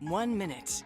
1 minute.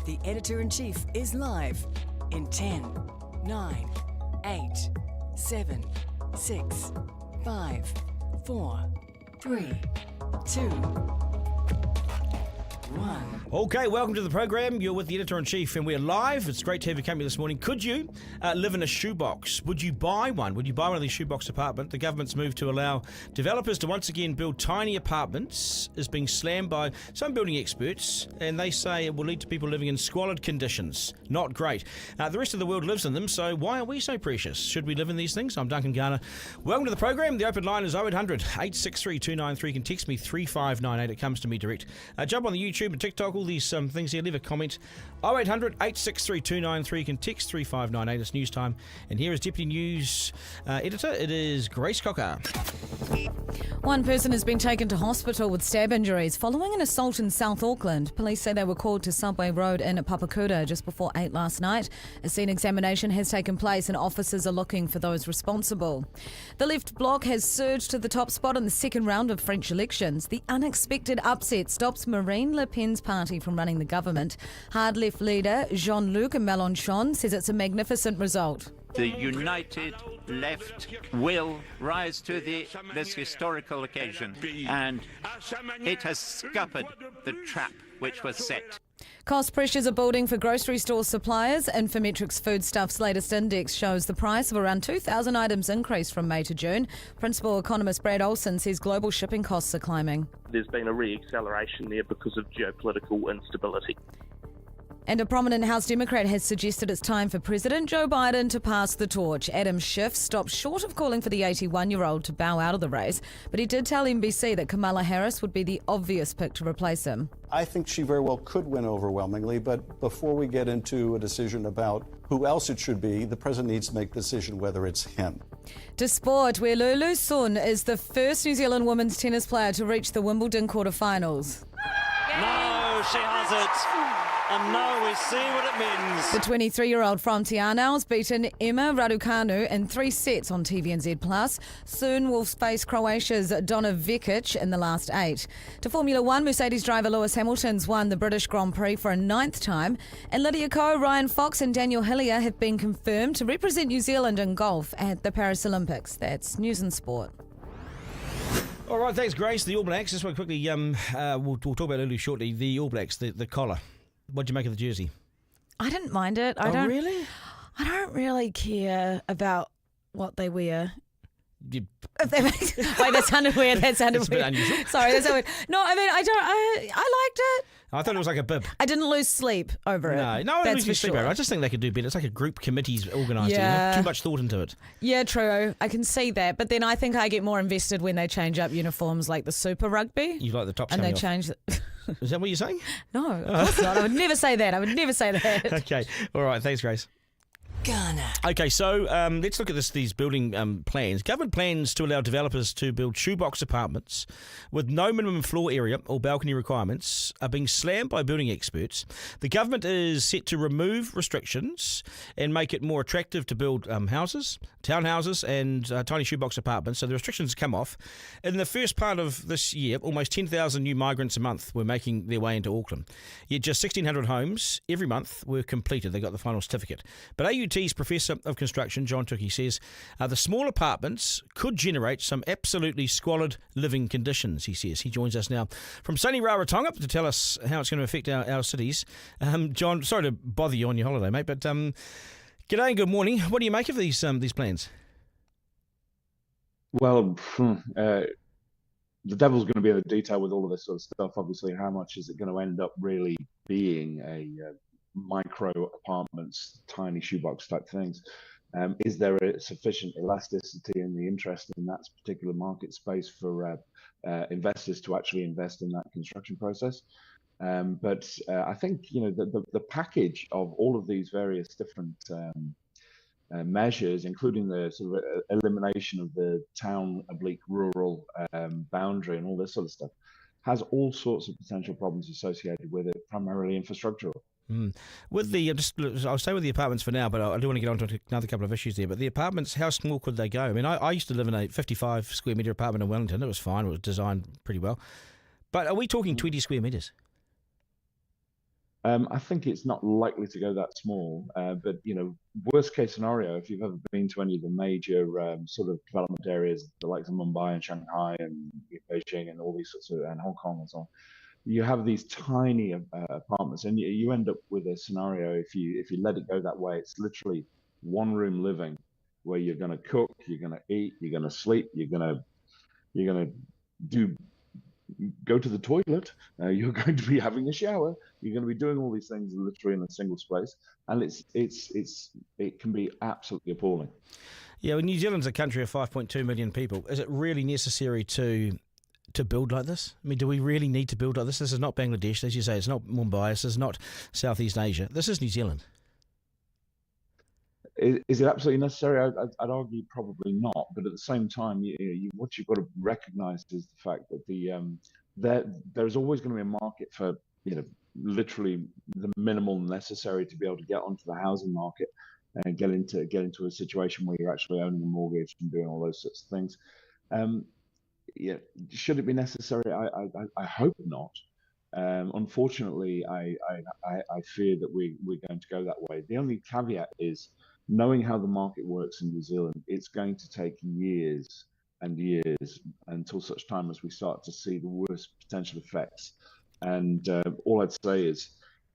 The Editor-in-Chief is live in 10, 9, 8, 7, 6, 5, 4, 3, 2, 1. Okay, welcome to the program. You're with the Editor-in-Chief and we're live. It's great to have you company this morning. Could you live in a shoebox? Would you buy one? Would you buy one of these shoebox apartments? The government's move to allow developers to once again build tiny apartments is being slammed by some building experts, and they say it will lead to people living in squalid conditions. Not great. The rest of the world lives in them, so why are we so precious? Should we live in these things? I'm Duncan, Garner. Welcome to the program. The open line is 0800 863 293. You can text me 3598. It comes to me direct. Jump on the YouTube and TikTok, all these things here. Leave a comment. 0800 863 293. You can text 3598. It's news time. And here is Deputy News Editor. It is Grace Cocker. One person has been taken to hospital with stab injuries following an assault in South Auckland. Police say they were called to Subway Road in Papakura just before 8 last night. A scene examination has taken place and officers are looking for those responsible. The Left Bloc has surged to the top spot in the second round of French elections. The unexpected upset stops Marine Le Pen's party from running the government. Hard left leader Jean-Luc Mélenchon says it's a magnificent result. The united left will rise to this historical occasion, and it has scuppered the trap which was set. Cost pressures are building for grocery store suppliers. Infometrics Foodstuff's latest index shows the price of around 2,000 items increased from May to June. Principal economist Brad Olsen says global shipping costs are climbing. There's been a re-acceleration there because of geopolitical instability. And a prominent House Democrat has suggested it's time for President Joe Biden to pass the torch. Adam Schiff stopped short of calling for the 81-year-old to bow out of the race, but he did tell NBC that Kamala Harris would be the obvious pick to replace him. I think she very well could win overwhelmingly, but before we get into a decision about who else it should be, the president needs to make the decision whether it's him. To sport, where Lulu Sun is the first New Zealand women's tennis player to reach the Wimbledon quarterfinals. No, she has it. And now we see what it means. The 23-year-old from Tianau's beaten Emma Raducanu in 3 sets on TVNZ+. Soon will face Croatia's Donna Vekic in the last 8. To Formula 1, Mercedes driver Lewis Hamilton's won the British Grand Prix for a 9th time. And Lydia Ko, Ryan Fox and Daniel Hillier have been confirmed to represent New Zealand in golf at the Paris Olympics. That's News and Sport. All right, thanks, Grace. The All Blacks, just one quickly, we'll talk about Lulu shortly. The All Blacks, the collar. What do you make of the jersey? I didn't mind it. Really? I don't really care about what they wear. You, If they make, wait, that sounded weird. That sounded It's a bit weird. unusual. Sorry, that's so weird. No, I mean, I liked it. I thought it was like a bib. I didn't lose sleep over it. No, I that's don't for lose sleep sure. over it. I just think they could do better. It's like a group committee's organised it. Yeah. Too much thought into it. Yeah, true. I can see that. But then I think I get more invested when they change up uniforms like the Super Rugby. You like the tops And they coming off. change... Is that what you're saying? No, of course not. I would never say that. I would never say that. Okay. All right. Thanks, Grace. Garner. Okay, so let's look at these building plans. Government plans to allow developers to build shoebox apartments with no minimum floor area or balcony requirements are being slammed by building experts. The government is set to remove restrictions and make it more attractive to build houses, townhouses and tiny shoebox apartments. So the restrictions come off. In the first part of this year, almost 10,000 new migrants a month were making their way into Auckland. Yet just 1,600 homes every month were completed. They got the final certificate. But AUT's Professor of Construction, John Tookey, says the small apartments could generate some absolutely squalid living conditions, he says. He joins us now from sunny Rarotonga to tell us how it's going to affect our cities. John, sorry to bother you on your holiday, mate, but g'day and good morning. What do you make of these plans? Well, the devil's going to be in the detail with all of this sort of stuff. Obviously, how much is it going to end up really being a micro apartments, tiny shoebox type things? Is there a sufficient elasticity in the interest in that particular market space for investors to actually invest in that construction process? But I think the package of all of these various different measures, including the sort of elimination of the town oblique rural boundary and all this sort of stuff, has all sorts of potential problems associated with it, primarily infrastructural. With the I'll stay with the apartments for now, but I do want to get on to another couple of issues there. But the apartments, how small could they go? I mean, I used to live in a 55 square metre apartment in Wellington. It was fine. It was designed pretty well. But are we talking 20 square metres? I think it's not likely to go that small, but worst case scenario, if you've ever been to any of the major sort of development areas, the likes of Mumbai and Shanghai and Beijing and all these sorts of, and Hong Kong and so on, you have these tiny apartments, and you end up with a scenario, if you let it go that way, it's literally one room living, where you're going to cook, you're going to eat, you're going to sleep, you're going to go to the toilet, you're going to be having a shower, you're going to be doing all these things literally in a single space, and it can be absolutely appalling. Yeah, well, New Zealand's a country of 5.2 million people. Is it really necessary to build like this? I mean, do we really need to build like this? This is not Bangladesh, as you say. It's not Mumbai. This is not Southeast Asia. This is New Zealand. Is it absolutely necessary? I'd argue probably not. But at the same time, what you've got to recognise is the fact that there's always going to be a market for literally the minimal necessary to be able to get onto the housing market and get into a situation where you're actually owning a mortgage and doing all those sorts of things. Should it be necessary? I hope not. Unfortunately, I fear that we're going to go that way. The only caveat is, knowing how the market works in New Zealand, it's going to take years and years until such time as we start to see the worst potential effects. And all I'd say is,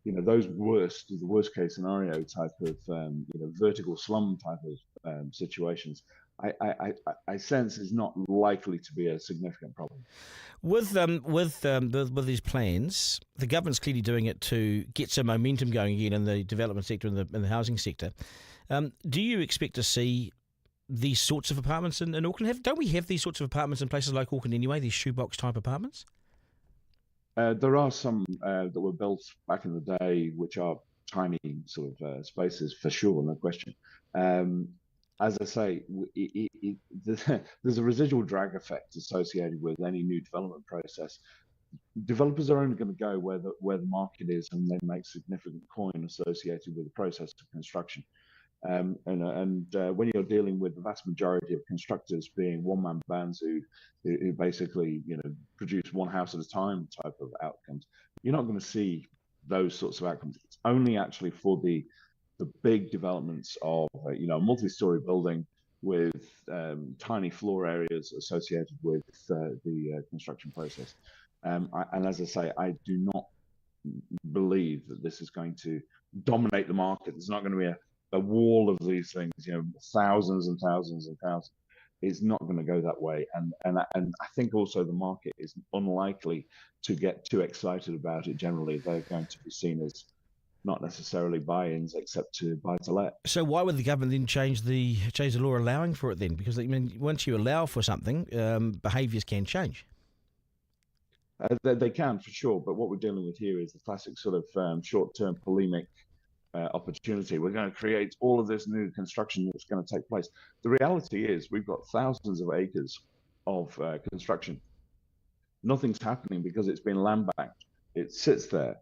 the worst case scenario type of vertical slum type of situations, I sense is not likely to be a significant problem. With these plans, the government's clearly doing it to get some momentum going again in the development sector and in the housing sector. Do you expect to see these sorts of apartments in Auckland? Don't we have these sorts of apartments in places like Auckland anyway, these shoebox type apartments? There are some that were built back in the day, which are tiny sort of spaces for sure, no question. As I say, there's a residual drag effect associated with any new development process. Developers are only going to go where the market is, and they make significant coin associated with the process of construction. And when you're dealing with the vast majority of constructors being one-man bands who basically produce one house at a time type of outcomes, you're not going to see those sorts of outcomes. It's only actually for the big developments of a multi-story building with tiny floor areas associated with the construction process. And as I say, I do not believe that this is going to dominate the market. There's not going to be a wall of these things, thousands and thousands and thousands. It's not going to go that way. And I think also the market is unlikely to get too excited about it generally. They're going to be seen as not necessarily buy-ins, except to buy-to-let. So why would the government then change the law allowing for it then? Because once you allow for something, behaviours can change. They can, for sure. But what we're dealing with here is the classic sort of short-term polemic opportunity. We're going to create all of this new construction that's going to take place. The reality is we've got thousands of acres of construction. Nothing's happening because it's been land banked. It sits there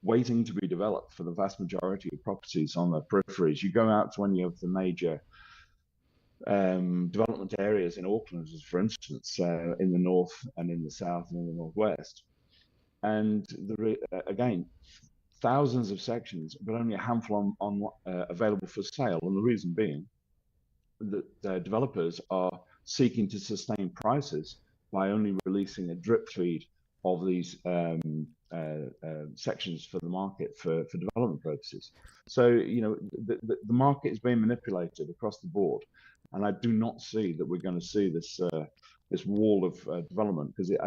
waiting to be developed for the vast majority of properties on the peripheries. You go out to any of the major development areas in Auckland, for instance, in the north and in the south and in the northwest, and again, thousands of sections, but only a handful on available for sale. And the reason being that developers are seeking to sustain prices by only releasing a drip feed of these sections for the market for development purposes. So, the market is being manipulated across the board. And I do not see that we're going to see this wall of development, because it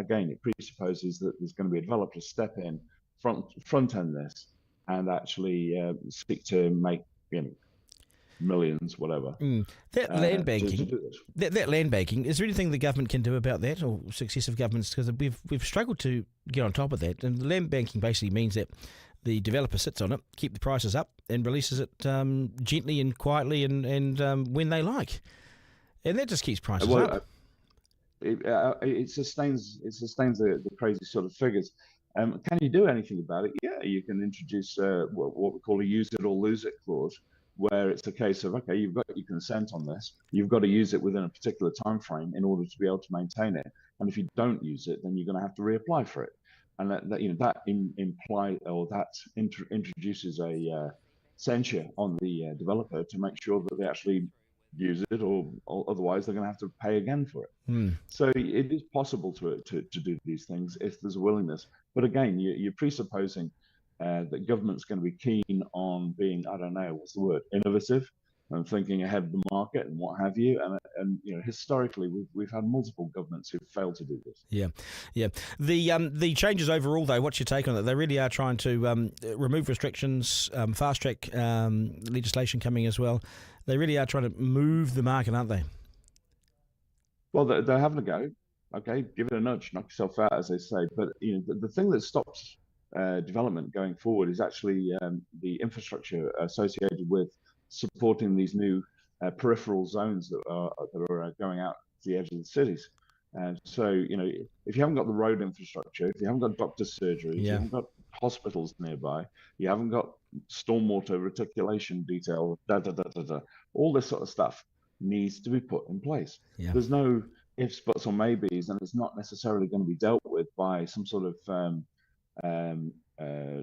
presupposes that there's going to be a developer step in, front end this, and actually seek to make millions, whatever. That land banking, that land banking. Is there anything the government can do about that, or successive governments? Because we've struggled to get on top of that. And land banking basically means that the developer sits on it, keep the prices up, and releases it gently and quietly and when they like, and that just keeps prices up. It sustains the crazy sort of figures. Can you do anything about it? Yeah, you can introduce what we call a use it or lose it clause, where it's a case of, okay, you've got your consent on this, you've got to use it within a particular time frame in order to be able to maintain it, and if you don't use it, then you're going to have to reapply for it. And that introduces a censure on the developer to make sure that they actually use it, or otherwise they're going to have to pay again for it. So it is possible to do these things if there's a willingness. But again, you're presupposing that government's going to be keen on being, I don't know, what's the word, innovative, and thinking ahead of the market and what have you. And historically, we've had multiple governments who've failed to do this. Yeah. The changes overall, though, what's your take on it? They really are trying to remove restrictions, fast track legislation coming as well. They really are trying to move the market, aren't they? Well, they're having a go. Okay, give it a nudge, knock yourself out, as they say. But the thing that stops development going forward is actually the infrastructure associated with supporting these new peripheral zones that are going out to the edge of the cities. And so, if you haven't got the road infrastructure, if you haven't got doctor's surgeries, you haven't got hospitals nearby, you haven't got stormwater reticulation detail, all this sort of stuff needs to be put in place. There's no ifs, buts, or maybes, and it's not necessarily going to be dealt with by some sort of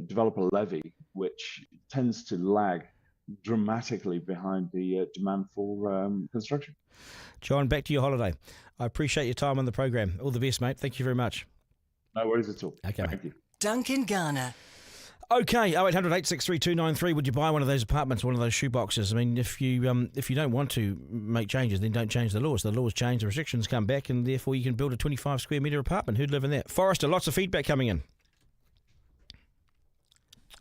developer levy, which tends to lag dramatically behind the demand for construction. John, back to your holiday. I appreciate your time on the program. All the best, mate. Thank you very much. No worries at all. Okay, Thank you. Duncan Garner. Okay, 0800 863 293. Would you buy one of those apartments, one of those shoeboxes? I mean, if you don't want to make changes, then don't change the laws. The laws change, the restrictions come back, and therefore you can build a 25 square metre apartment. Who'd live in that? Forrester, lots of feedback coming in.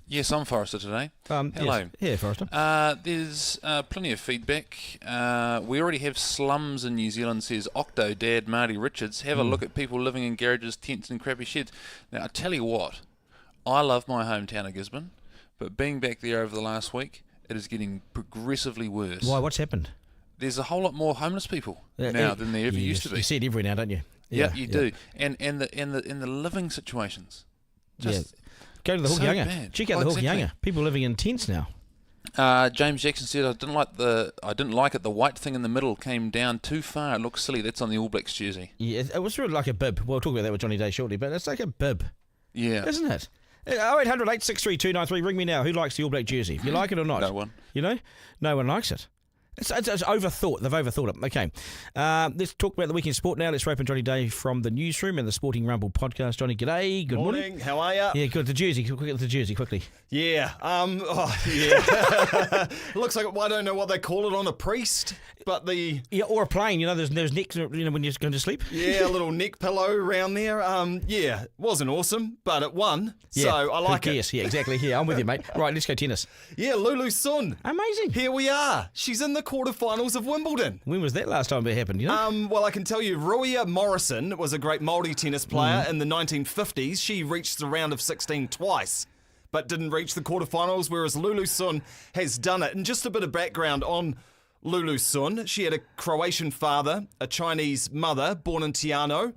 Yes, I'm Forrester today. Hello. Yes. Yeah, Forrester. There's plenty of feedback. We already have slums in New Zealand, says Octo Dad Marty Richards. Have a look at people living in garages, tents and crappy sheds. Now, I tell you what, I love my hometown of Gisborne, but being back there over the last week, it is getting progressively worse. Why? What's happened? There's a whole lot more homeless people now than there ever used to be. You see it everywhere now, don't you? Yeah, you do. And the living situations. Just go to the Huuuge. Bad. Check out the Huuuge. People living in tents now. James Jackson said, I didn't like it. The white thing in the middle came down too far. It looks silly. That's on the All Blacks jersey. Yeah, it was really like a bib. We'll talk about that with Johnny Day shortly, but it's like a bib. Yeah. Isn't it? 0800 863 293. Ring me now. Who likes the All Black jersey? If you like it or not? No one. No one likes it. It's overthought. They've overthought it. Okay. Let's talk about the weekend sport now. Let's rope in Johnny Day from the newsroom and the Sporting Rumble podcast. Johnny, g'day. Good morning. How are you? Yeah, good. The jersey. Quickly. Yeah. Looks like, I don't know what they call it on a priest, but or a plane. There's necks. When you're going to sleep. Yeah, a little neck pillow around there. Yeah, wasn't awesome, but it won. Yeah, so I like it. Yes. Yeah, exactly. Yeah, I'm with you, mate. Right, let's go tennis. Yeah, Lulu Sun. Amazing. Here we are. She's in the quarterfinals of Wimbledon. When was that last time it happened? Well, I can tell you, Ruia Morrison was a great Māori tennis player in the 1950s. She reached the round of 16 twice, but didn't reach the quarterfinals, whereas Lulu Sun has done it. And just a bit of background on Lulu Sun. She had a Croatian father, a Chinese mother, born in Tiano,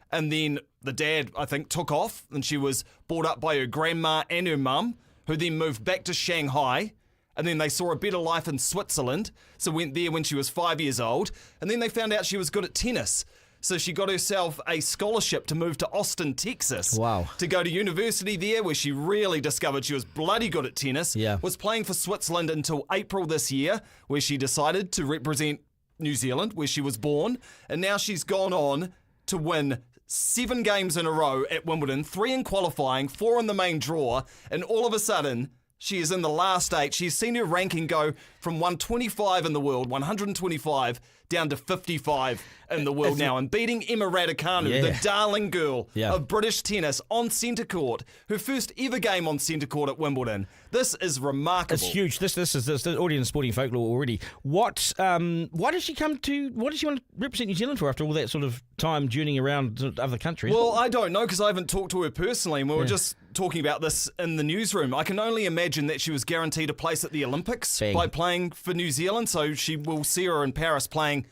and then the dad, I think, took off, and she was brought up by her grandma and her mum, who then moved back to Shanghai. And then they saw a better life in Switzerland, so went there when she was 5 years old. And then they found out she was good at tennis. So she got herself a scholarship to move to Austin, Texas. Wow. To go to university there, where she really discovered she was bloody good at tennis. Yeah. Was playing for Switzerland until April this year, where she decided to represent New Zealand, where she was born. And now she's gone on to win 7 games in a row at Wimbledon, 3 in qualifying, 4 in the main draw, and all of a sudden, she is in the last 8. She's seen her ranking go from 125 in the world, 125, down to 55 in the world now, and beating Emma Raducanu, the darling girl of British tennis, on centre court, her first ever game on centre court at Wimbledon. This is remarkable. It's huge. This is the audience sporting folklore already. Why does she want to represent New Zealand for after all that sort of time journeying around other countries? Well, I don't know, because I haven't talked to her personally, and we were just talking about this in the newsroom. I can only imagine that she was guaranteed a place at the Olympics by playing for New Zealand, so she will see her in Paris playing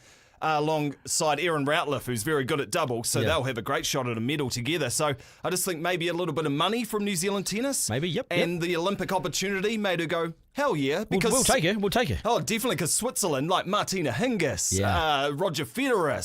alongside Erin Routliffe, who's very good at double, so they'll have a great shot at a medal together. So I just think maybe a little bit of money from New Zealand tennis. Maybe, and the Olympic opportunity made her go, hell yeah. Because we'll take her. We'll take her. Oh, definitely, because Switzerland, like Martina Hingis, Roger Federer,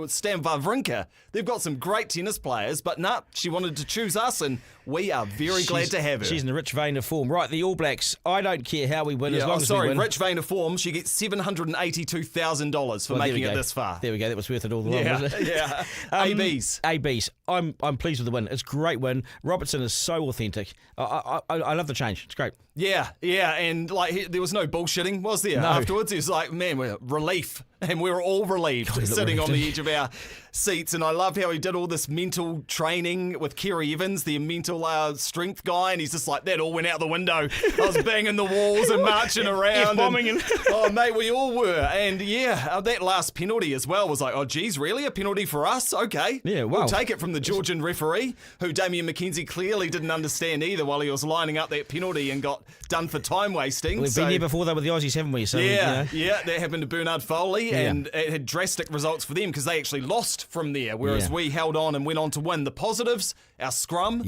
Stan Wawrinka, they've got some great tennis players, but she wanted to choose us, and we are very glad to have her. She's in a rich vein of form. Right, the All Blacks, I don't care how we win as long as we win. Rich vein of form. She gets $782,000 for making it this far. There we go. That was worth it all the while, wasn't it? Yeah. ABs. I'm pleased with the win. It's a great win. Robertson is so authentic. I love the change. It's great. Yeah, and there was no bullshitting, was there? No. Afterwards, it was like, man, we're relief. And we were all relieved sitting on the edge of our seats. And I love how he did all this mental training with Kerry Evans, the mental strength guy. And he's just like, that all went out the window. I was banging the walls and marching around. Oh, mate, we all were. And that last penalty as well was like, oh, geez, really? A penalty for us? Okay. Yeah, wow. We'll take it from the Georgian referee, who Damien McKenzie clearly didn't understand either while he was lining up that penalty and got done for time wasting. We've been here before, though, with the Aussies, haven't we? So that happened to Bernard Foley. And it had drastic results for them because they actually lost from there, whereas we held on and went on to win. The positives, our scrum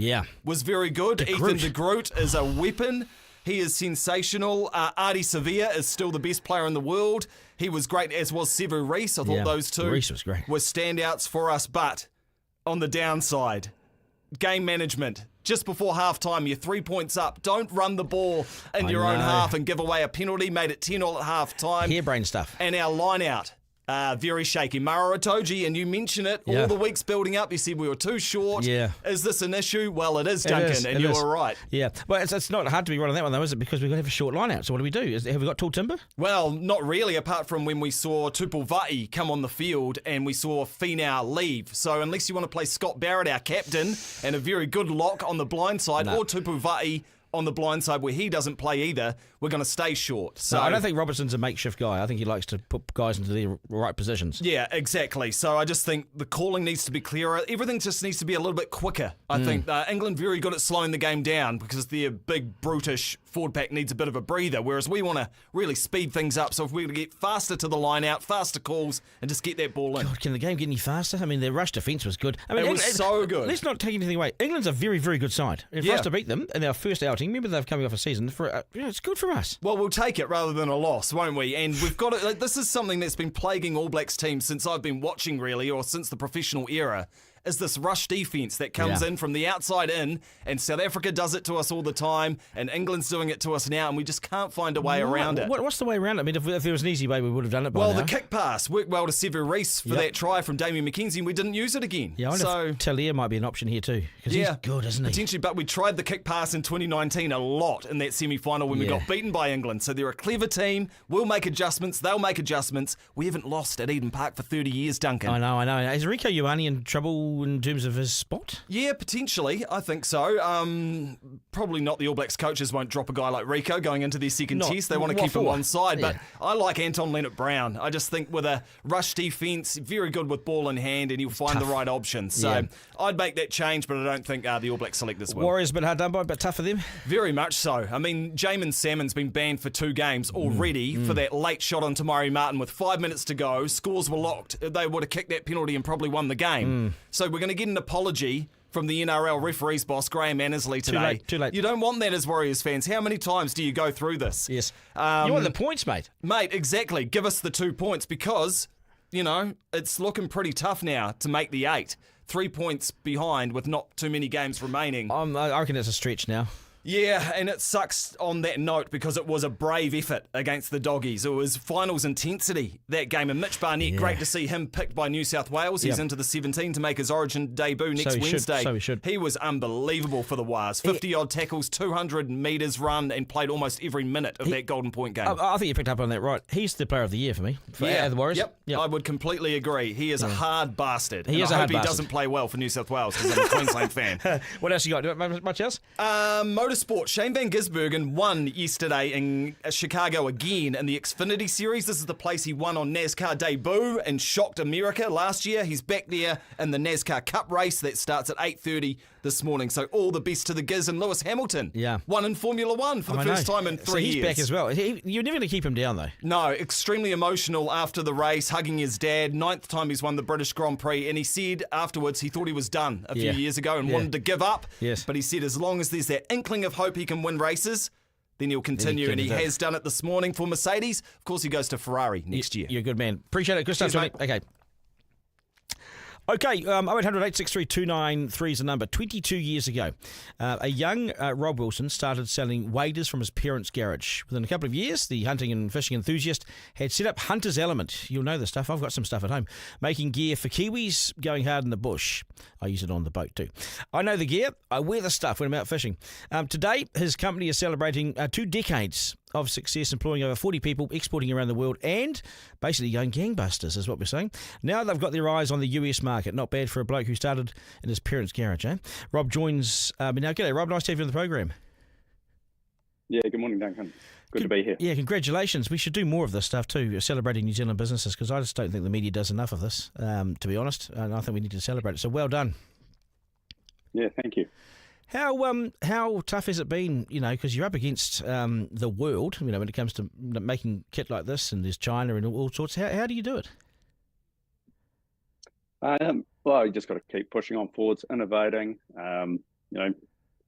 was very good. Ethan de Groot is a weapon. He is sensational. Artie Sevilla is still the best player in the world. He was great, as was Sevu Reece. I thought those two Reece was great. were standouts for us. But on the downside, game management. Just before half-time, you're 3 points up. Don't run the ball in your own half and give away a penalty. Made it 10-all at half-time. Harebrained stuff. And our line-out, very shaky. Mara Itoje, and you mention it all the weeks building up. You said we were too short. Yeah. Is this an issue? Well, it is, Duncan, and you were right. Yeah. Well, it's not hard to be right on that one, though, is it? Because we've got to have a short line-out. So what do? Have we got tall timber? Well, not really, apart from when we saw Tupou Vaa'i come on the field and we saw Finau leave. So unless you want to play Scott Barrett, our captain, and a very good lock on the blind side, or Tupou Vaa'i on the blind side where he doesn't play either, we're going to stay short. So I don't think Robertson's a makeshift guy. I think he likes to put guys into the right positions. Yeah, exactly. So I just think the calling needs to be clearer. Everything just needs to be a little bit quicker. I think England very good at slowing the game down because their big, brutish forward pack needs a bit of a breather, whereas we want to really speed things up. So if we're going to get faster to the line out, faster calls, and just get that ball in. God, can the game get any faster? I mean, their rush defence was good. I mean, it was so good. Let's not take anything away. England's a very, very good side. For us to beat them in our first outing, remember they're coming off a season, it's good for us. Well, we'll take it rather than a loss, won't we? And we've got it. This is something that's been plaguing All Blacks teams since I've been watching, really, or since the professional era. Is this rush defence that comes in from the outside in, and South Africa does it to us all the time, and England's doing it to us now, and we just can't find a way around it. What's the way around it? I mean, if there was an easy way, we would have done it by now. Well, the kick pass worked well to Sevu Reece for that try from Damien McKenzie, and we didn't use it again. Yeah, I wonder if Talia might be an option here too, because he's good, isn't he? Potentially, but we tried the kick pass in 2019 a lot in that semi-final when we got beaten by England. So they're a clever team. We'll make adjustments. They'll make adjustments. We haven't lost at Eden Park for 30 years, Duncan. I know. Is Rieko Ioane in trouble in terms of his spot? Yeah, potentially. I think so. Probably not. The All Blacks coaches won't drop a guy like Rieko going into their second test. They want to keep him on side. But I like Anton Leonard-Brown. I just think with a rush defence, very good with ball in hand, and he'll find the right options. So I'd make that change, but I don't think the All Blacks select this well. Warriors a bit hard done by, but tough for them. Very much so. I mean, Jamin Salmon's been banned for 2 games already for that late shot on Tamari Martin with 5 minutes to go. Scores were locked. They would have kicked that penalty and probably won the game. So we're going to get an apology from the NRL referees boss, Graham Annesley, today. Too late. You don't want that as Warriors fans. How many times do you go through this? Yes. You want the points, mate. Mate, exactly. Give us the 2 points because, it's looking pretty tough now to make the 8. 3 points behind with not too many games remaining. I reckon it's a stretch now. Yeah, and it sucks on that note because it was a brave effort against the Doggies. It was finals intensity, that game. And Mitch Barnett, great to see him picked by New South Wales. He's into the 17 to make his Origin debut next Wednesday. So he should. He was unbelievable for the Wires. 50-odd tackles, 200 metres run, and played almost every minute of that Golden Point game. I think you picked up on that right. He's the player of the year for me, for the Warriors. Yep, I would completely agree. He is a hard bastard. He is I a hope hard he bastard. doesn't play well for New South Wales because I'm a Queensland fan. What else you got? Much else? Motorsport. Shane Van Gisbergen won yesterday in Chicago again in the Xfinity Series. This is the place he won on NASCAR debut and shocked America last year. He's back there in the NASCAR Cup race that starts at 8:30 this morning. So all the best to the Giz. And Lewis Hamilton won in Formula One for the first time in 3 years. He's back as well. You're never going to keep him down, though. No, extremely emotional after the race, hugging his dad. 9th time he's won the British Grand Prix. And he said afterwards he thought he was done a few years ago and wanted to give up. Yes. But he said as long as there's that inkling of hope he can win races, then he'll continue, and he has done it this morning for Mercedes. Of course, he goes to Ferrari next year. You're a good man. Appreciate it. Good stuff, Tony. Okay, 0800 863 293 is the number. 22 years ago, a young Rob Wilson started selling waders from his parents' garage. Within a couple of years, the hunting and fishing enthusiast had set up Hunter's Element. You'll know the stuff. I've got some stuff at home. Making gear for Kiwis going hard in the bush. I use it on the boat too. I know the gear. I wear the stuff when I'm out fishing. Today, his company is celebrating 2 decades of success, employing over 40 people, exporting around the world, and basically going gangbusters, is what we're saying. Now they've got their eyes on the US market. Not bad for a bloke who started in his parents' garage, eh? Rob joins me now. G'day, Rob. Nice to have you on the program. Yeah, good morning, Duncan. Good to be here. Yeah, congratulations. We should do more of this stuff too, celebrating New Zealand businesses, because I just don't think the media does enough of this, to be honest, and I think we need to celebrate it. So well done. Yeah, thank you. How tough has it been, because you're up against the world, when it comes to making kit like this, and there's China and all sorts. How do you do it? Well, you just got to keep pushing on forwards, innovating,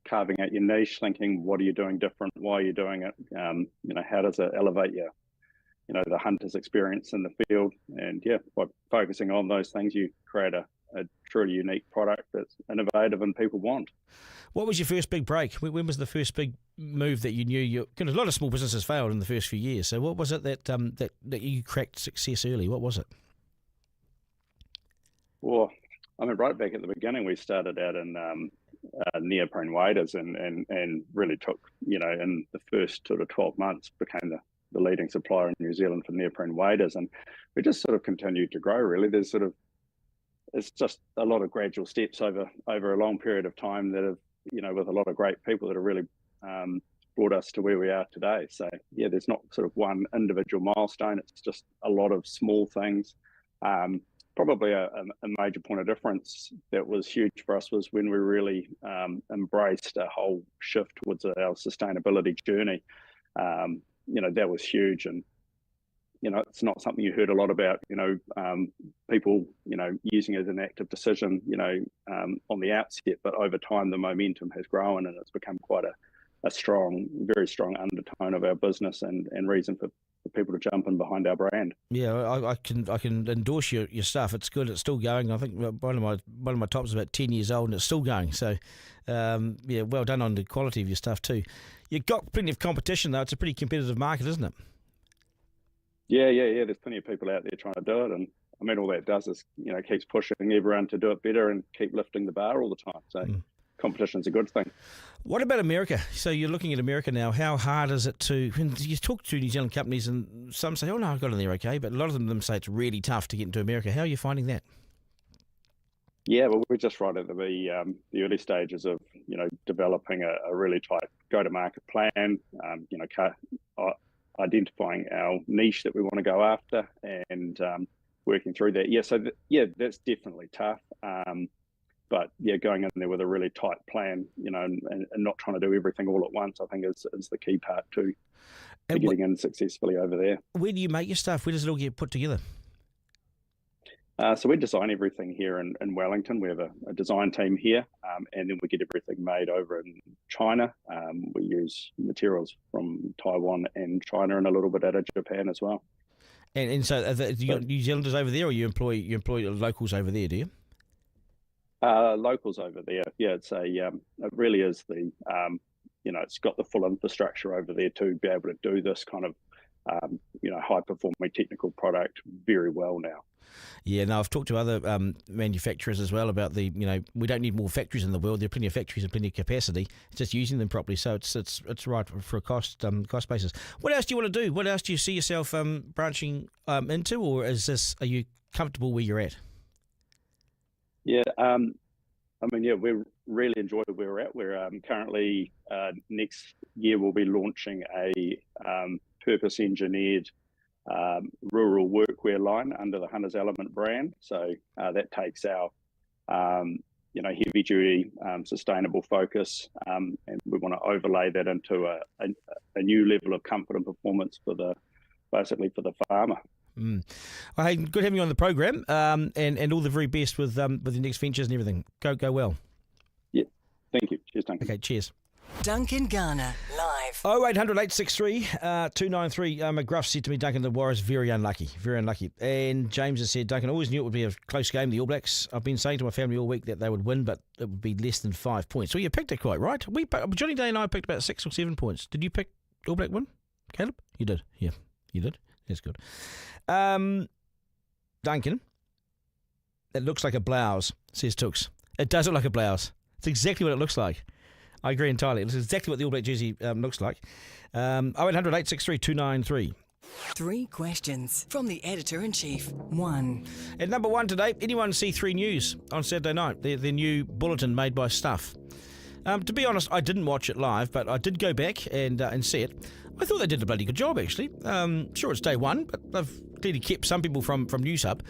carving out your niche, thinking, what are you doing different? Why are you doing it? How does it elevate the hunter's experience in the field? And by focusing on those things, you create a truly unique product that's innovative and people want. What was your first big break? When was the first big move that you knew? Because a lot of small businesses failed in the first few years. So what was it that you cracked success early? What was it? Well, right back at the beginning, we started out in neoprene waders and really took, in the first sort of 12 months, became the leading supplier in New Zealand for neoprene waders. And we just sort of continued to grow, really. It's just a lot of gradual steps over a long period of time that have, with a lot of great people that have really brought us to where we are today. So, there's not sort of one individual milestone. It's just a lot of small things. Probably a major point of difference that was huge for us was when we really embraced a whole shift towards our sustainability journey. That was huge. And, it's not something you heard a lot about, people, using it as an active decision, on the outset, but over time the momentum has grown and it's become quite a strong, very strong undertone of our business and reason for people to jump in behind our brand. Yeah, I can endorse your stuff. It's good. It's still going. I think one of my tops is about 10 years old and it's still going. So, well done on the quality of your stuff too. You've got plenty of competition though. It's a pretty competitive market, isn't it? Yeah. There's plenty of people out there trying to do it, and all that does is keeps pushing everyone to do it better and keep lifting the bar all the time. So competition's a good thing. What about America? So you're looking at America now. How hard is it to? When you talk to New Zealand companies, and some say, "Oh no, I got in there okay," but a lot of them say it's really tough to get into America. How are you finding that? Yeah, well, we're just right at the early stages of developing a really tight go-to-market plan. Identifying our niche that we want to go after and working through that. That's definitely tough. But going in there with a really tight plan, and not trying to do everything all at once, I think is the key part to getting in successfully over there. Where do you make your stuff? Where does it all get put together? So we design everything here in Wellington. We have a design team here, and then we get everything made over in China. We use materials from Taiwan and China and a little bit out of Japan as well. And so you got New Zealanders over there, or you employ locals over there, do you? Locals over there. Yeah, it really is the it's got the full infrastructure over there to be able to do this kind of high performing technical product very well now. Yeah, no, I've talked to other manufacturers as well about we don't need more factories in the world. There are plenty of factories and plenty of capacity. It's just using them properly, so it's right for a cost basis. What else do you want to do? What else do you see yourself branching into, or are you comfortable where you're at? Yeah, we really enjoy where we're at. We're currently next year we'll be launching a purpose engineered rural workwear line under the Hunters Element brand. So that takes our heavy duty sustainable focus, and we want to overlay that into a new level of comfort and performance for the farmer. Well, hey, good having you on the program, and all the very best with your next ventures and everything. Go well. Yeah, thank you. Cheers, Duncan. Okay, cheers. Duncan Garner, live. 0800 863 293. McGruff said to me, Duncan, the Warriors very unlucky. And James has said, Duncan, always knew it would be a close game, the All Blacks. I've been saying to my family all week that they would win, but it would be less than 5 points. Well, you picked it quite right. Johnny Day and I picked about 6 or 7 points. Did you pick All Black win, Caleb? You did. Yeah, you did. That's good. Duncan, it looks like a blouse, says Tooks. It does look like a blouse. It's exactly what it looks like. I agree entirely. It looks exactly what the All Black jersey looks like. 0800 863 293. 3 questions from the Editor-in-Chief. 1. At number 1 today, anyone see 3 News on Saturday night? Their new bulletin made by Stuff. To be honest, I didn't watch it live, but I did go back and see it. I thought they did a bloody good job, actually. Sure, it's day 1, but they've clearly kept some people from News Hub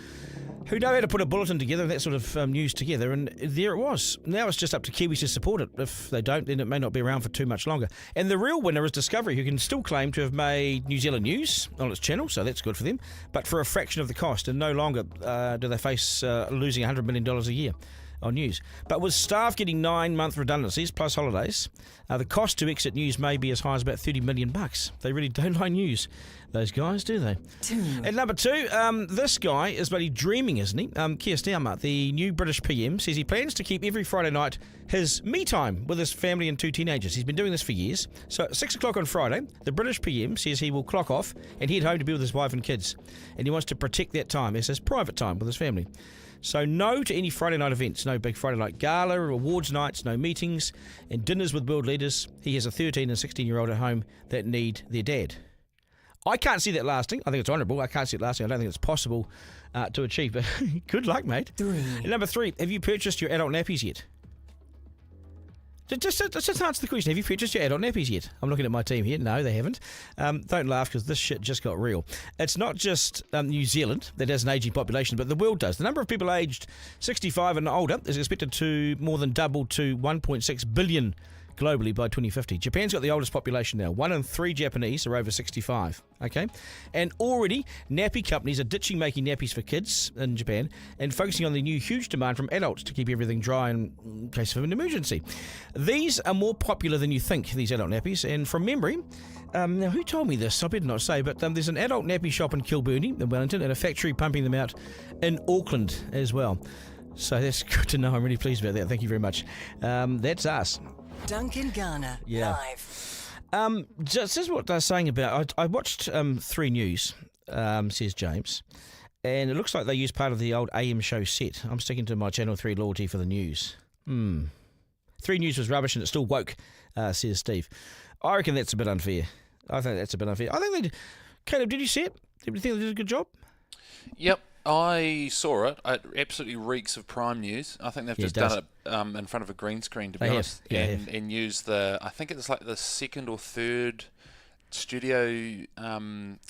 who know how to put a bulletin together, that sort of news together, and there it was. Now it's just up to Kiwis to support it. If they don't, then it may not be around for too much longer. And the real winner is Discovery, who can still claim to have made New Zealand news on its channel, so that's good for them, but for a fraction of the cost, and no longer do they face losing $100 million a year on news. But with staff getting 9-month redundancies plus holidays, the cost to exit news may be as high as about $30 million. They really don't like news, those guys, do they? 2. At number 2, this guy is bloody dreaming, isn't he? Keir Starmer, the new British PM, says he plans to keep every Friday night his me time with his family and 2 teenagers. He's been doing this for years. So at 6 o'clock on Friday, the British PM says he will clock off and head home to be with his wife and kids. And he wants to protect that time as his private time with his family. So no to any Friday night events, no big Friday night gala or awards nights, no meetings and dinners with world leaders. He has a 13 and 16-year-old at home that need their dad. I can't see that lasting. I think it's honourable. I can't see it lasting. I don't think it's possible to achieve. But good luck, mate. 3. And number 3, have you purchased your adult nappies yet? Just answer the question. Have you purchased your adult nappies yet? I'm looking at my team here. No, they haven't. Don't laugh, because this shit just got real. It's not just New Zealand that has an ageing population, but the world does. The number of people aged 65 and older is expected to more than double to 1.6 billion globally by 2050. Japan's got the oldest population now. 1 in 3 Japanese are over 65. Okay? And already, nappy companies are ditching making nappies for kids in Japan and focusing on the new huge demand from adults to keep everything dry in case of an emergency. These are more popular than you think, these adult nappies, and from memory, now who told me this? I better not say, but there's an adult nappy shop in Kilburnie, in Wellington, and a factory pumping them out in Auckland as well. So that's good to know. I'm really pleased about that. Thank you very much. That's us. Duncan Garner, live. This is what they're saying about. I watched 3 News, says James, and it looks like they use part of the old AM show set. I'm sticking to my Channel 3 loyalty for the news. 3 News was rubbish and it's still woke, says Steve. I reckon that's a bit unfair. I think that's a bit unfair. I think they did. Caleb, did you see it? Did you think they did a good job? Yep, I saw it. It absolutely reeks of Prime News. I think they've just done it in front of a green screen, to be honest, and used I think it's like the 2nd or 3rd studio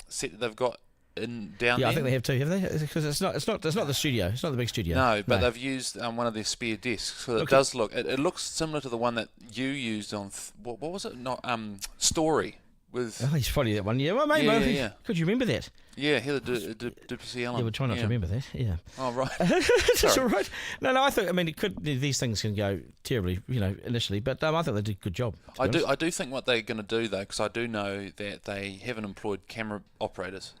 set that they've got down there. Yeah, I think they have too, have they? Because it's not the studio. It's not the big studio. No, but they've used one of their spare desks. So it does look. It looks similar to the one that you used on. What was it? Not Story. With he's probably that one. Yeah, well, maybe. Yeah. Could you remember that? Yeah, Heather Duplessis Allen. Yeah, we'll try not to remember that. Yeah. Oh, right. That's all right. No, I think. I mean, it could. These things can go terribly, initially. But I think they did a good job. I do think what they're going to do though, because I do know that they haven't employed camera operators,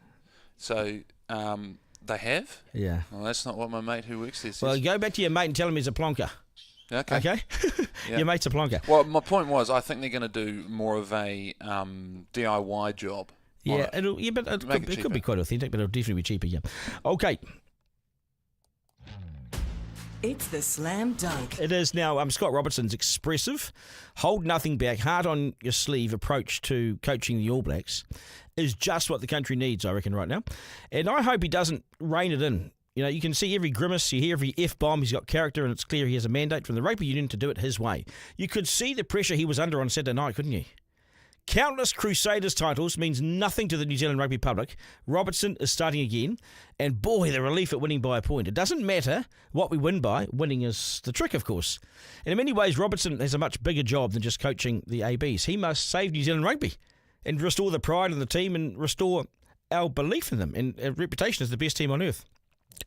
so they have. Yeah. Well, that's not what my mate who works there says. Well, go back to your mate and tell him he's a plonker. Okay. Yeah. Your mate's a plonker. Well, my point was, I think they're going to do more of a DIY job. Yeah, but it could be quite authentic, but it'll definitely be cheaper, yeah. Okay. It's the slam dunk. It is now Scott Robertson's expressive, hold nothing back, heart on your sleeve approach to coaching the All Blacks is just what the country needs, I reckon, right now. And I hope he doesn't rein it in. You know, you can see every grimace, you hear every F-bomb, he's got character, and it's clear he has a mandate from the rugby union to do it his way. You could see the pressure he was under on Saturday night, couldn't you? Countless Crusaders titles means nothing to the New Zealand rugby public. Robertson is starting again, and boy, the relief at winning by a point. It doesn't matter what we win by, winning is the trick, of course. And in many ways, Robertson has a much bigger job than just coaching the ABs. He must save New Zealand rugby and restore the pride in the team and restore our belief in them and reputation as the best team on earth.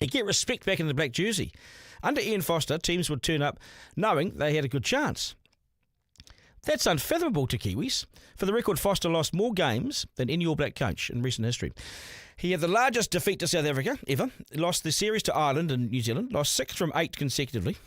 And get respect back in the black jersey. Under Ian Foster, teams would turn up knowing they had a good chance. That's unfathomable to Kiwis. For the record, Foster lost more games than any All Black coach in recent history. He had the largest defeat to South Africa ever, lost the series to Ireland and New Zealand, lost 6 from 8 consecutively,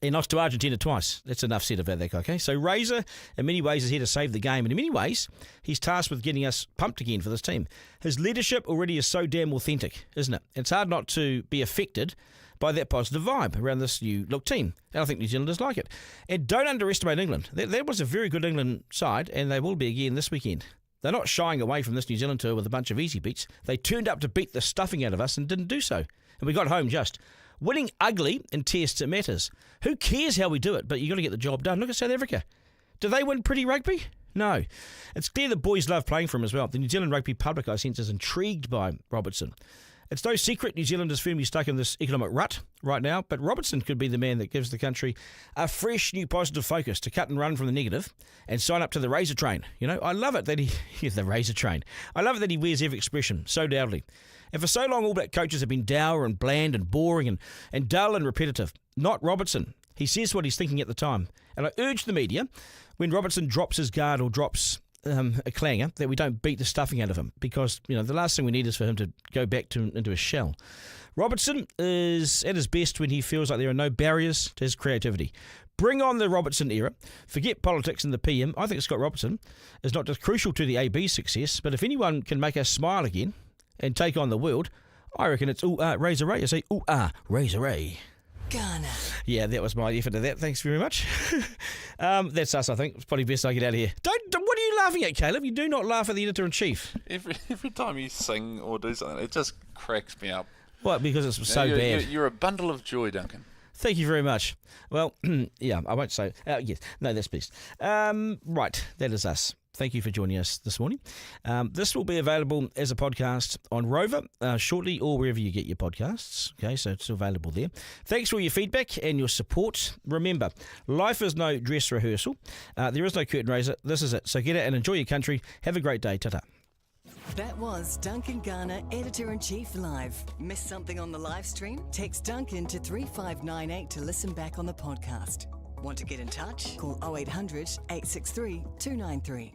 and lost to Argentina twice. That's enough said about that guy, okay? So Razor, in many ways, is here to save the game, and in many ways, he's tasked with getting us pumped again for this team. His leadership already is so damn authentic, isn't it? It's hard not to be affected by that positive vibe around this new look team. And I think New Zealanders like it. And don't underestimate England. That was a very good England side, and they will be again this weekend. They're not shying away from this New Zealand tour with a bunch of easy beats. They turned up to beat the stuffing out of us and didn't do so. And we got home just. Winning ugly in tests, it matters. Who cares how we do it, but you've got to get the job done. Look at South Africa. Do they win pretty rugby? No. It's clear the boys love playing for him as well. The New Zealand rugby public, I sense, is intrigued by Robertson. It's no secret New Zealand is firmly stuck in this economic rut right now, but Robertson could be the man that gives the country a fresh, new positive focus to cut and run from the negative and sign up to the Razor train. You know, I love it that the Razor train. I love it that he wears every expression so loudly. And for so long, All Black coaches have been dour and bland and boring and dull and repetitive. Not Robertson. He says what he's thinking at the time. And I urge the media, when Robertson drops his guard or drops a clanger, that we don't beat the stuffing out of him, because the last thing we need is for him to go back into a shell. Robertson is at his best when he feels like there are no barriers to his creativity. Bring on the Robertson era. Forget politics and the PM. I think Scott Robertson is not just crucial to the AB's success, but if anyone can make us smile again and take on the world, I reckon it's Razor Ray. I say Razor Ray. Garner. Yeah, that was my effort to that. Thanks very much. That's us, I think. It's probably best I get out of here. What are you laughing at, Caleb? You do not laugh at the editor-in-chief. Every time you sing or do something, it just cracks me up. What? Because it's so bad. You're a bundle of joy, Duncan. Thank you very much. Well, yeah, I won't say... yes, no, that's best. Right, that is us. Thank you for joining us this morning. This will be available as a podcast on Rover shortly, or wherever you get your podcasts. Okay, so it's available there. Thanks for your feedback and your support. Remember, life is no dress rehearsal. There is no curtain raiser. This is it. So get out and enjoy your country. Have a great day. Ta-ta. That was Duncan Garner, Editor-in-Chief Live. Missed something on the live stream? Text Duncan to 3598 to listen back on the podcast. Want to get in touch? Call 0800 863 293.